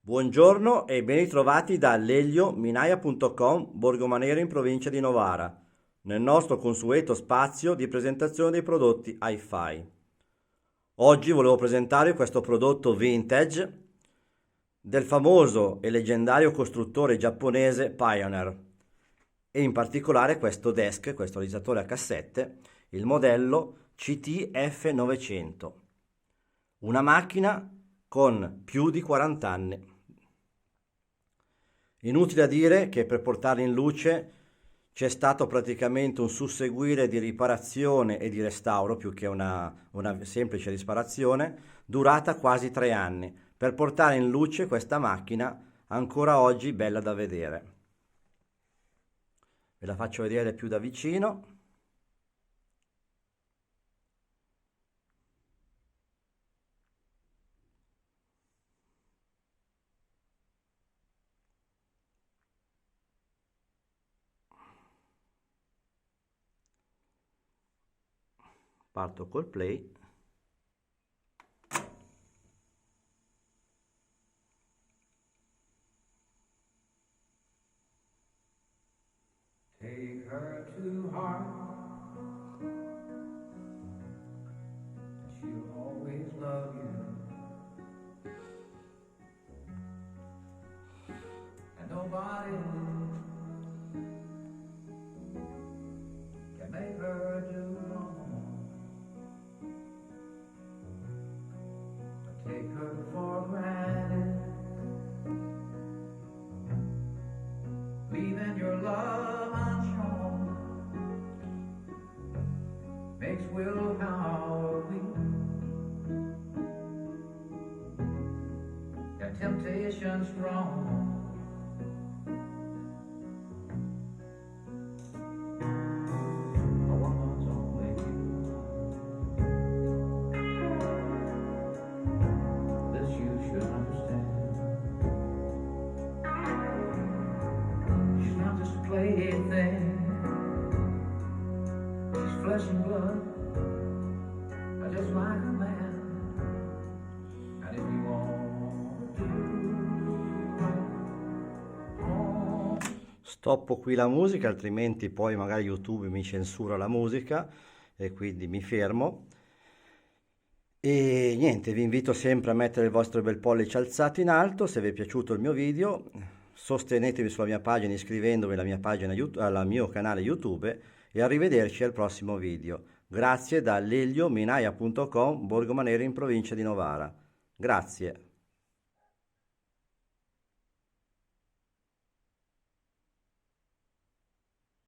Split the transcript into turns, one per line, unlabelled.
Buongiorno e ben ritrovati da leliominaia.com, Borgomanero in provincia di Novara, nel nostro consueto spazio di presentazione dei prodotti Hi-Fi. Oggi volevo presentare questo prodotto vintage del famoso e leggendario costruttore giapponese Pioneer e in particolare questo desk, questo realizzatore a cassette, il modello CTF900, una macchina con più di 40 anni. Inutile a dire che per portarli in luce c'è stato praticamente un susseguire di riparazione e di restauro, più che una semplice riparazione, durata quasi 3 anni, per portare in luce questa macchina ancora oggi bella da vedere. Ve la faccio vedere più da vicino. Parto col play.
Take her to heart, she'll always love you, and nobody can make her do wrong. But take her for granted, leaving your love unshown, makes willpower weak, and temptation strong. A woman's only this you should understand. She's not just a plaything, she's flesh and blood, just like a man. And if you want to
Stoppo qui la musica, altrimenti poi magari YouTube mi censura la musica e quindi mi fermo. E niente, vi invito sempre a mettere il vostro bel pollice alzato in alto se vi è piaciuto il mio video, sostenetemi sulla mia pagina iscrivendovi alla mia pagina al mio canale YouTube e arrivederci al prossimo video. Grazie da leliominaia.com, Borgomanero in provincia di Novara. Grazie.